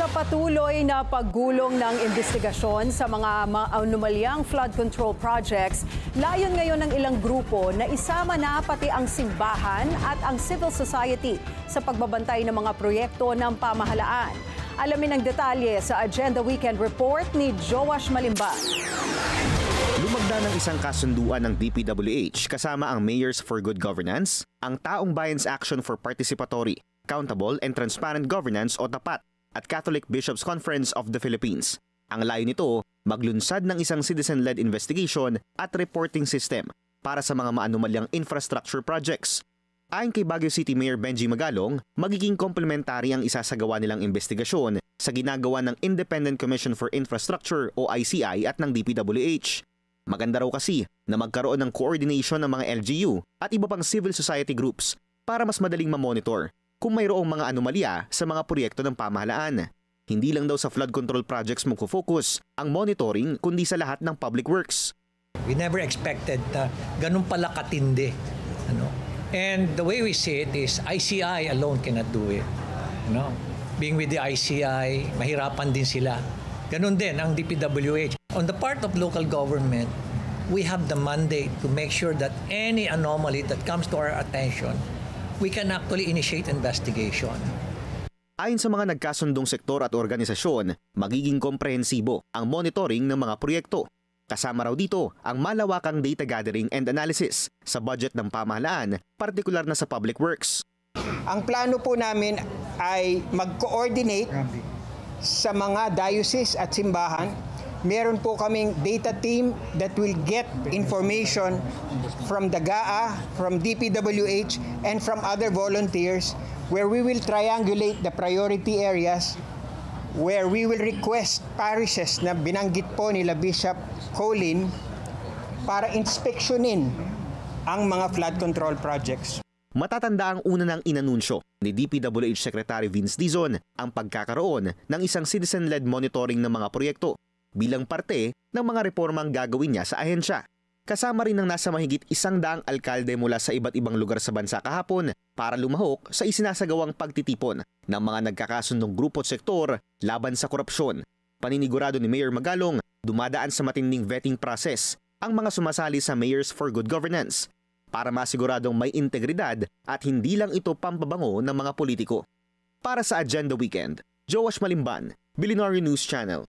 Sa patuloy na paggulong ng investigasyon sa mga anomalyang flood control projects, layon ngayon ng ilang grupo na isama na pati ang simbahan at ang civil society sa pagbabantay ng mga proyekto ng pamahalaan. Alamin ang detalye sa Agenda Weekend Report ni Joash Malimban. Lumagda ng isang kasunduan ng DPWH kasama ang Mayors for Good Governance, ang Taong Bayan's Action for Participatory, Accountable and Transparent Governance o TAPAT, at Catholic Bishops' Conference of the Philippines. Ang layo nito, maglunsad ng isang citizen-led investigation at reporting system para sa mga maanumalyang infrastructure projects. Ayon kay Baguio City Mayor Benji Magalong, magiging komplementary ang isasagawa nilang investigasyon sa ginagawa ng Independent Commission for Infrastructure o ICI at ng DPWH. Maganda raw kasi na magkaroon ng coordination ng mga LGU at iba pang civil society groups para mas madaling ma-monitor kung mayroong mga anomalya sa mga proyekto ng pamahalaan. Hindi lang daw sa flood control projects magfo-focus ang monitoring kundi sa lahat ng public works. We never expected na ganun pala katindi. And the way we see it is ICI alone cannot do it. Being with the ICI, mahirapan din sila. Ganun din ang DPWH. On the part of local government, we have the mandate to make sure that any anomaly that comes to our attention, we can actually initiate investigation. Ayon sa mga nagkasundong sektor at organisasyon, magiging komprehensibo ang monitoring ng mga proyekto. Kasama raw dito ang malawakang data gathering and analysis sa budget ng pamahalaan, partikular na sa public works. Ang plano po namin ay mag-coordinate sa mga diocese at simbahan. Meron po kaming data team that will get information from the GAA, from DPWH, and from other volunteers where we will triangulate the priority areas where we will request parishes na binanggit po nila Bishop Colin para inspeksyonin ang mga flood control projects. Matatanda ang una ng inanunsyo ni DPWH Secretary Vince Dizon ang pagkakaroon ng isang citizen-led monitoring ng mga proyekto bilang parte ng mga reformang gagawin niya sa ahensya. Kasama rin ng nasa mahigit 100 alkalde mula sa iba't ibang lugar sa bansa kahapon para lumahok sa isinasagawang pagtitipon ng mga nagkakasundong grupo at sektor laban sa korupsyon. Paninigurado ni Mayor Magalong, dumadaan sa matinding vetting process ang mga sumasali sa Mayors for Good Governance para masiguradong may integridad at hindi lang ito pampabango ng mga politiko. Para sa Agenda Weekend, Joash Malimban, Billionaire News Channel.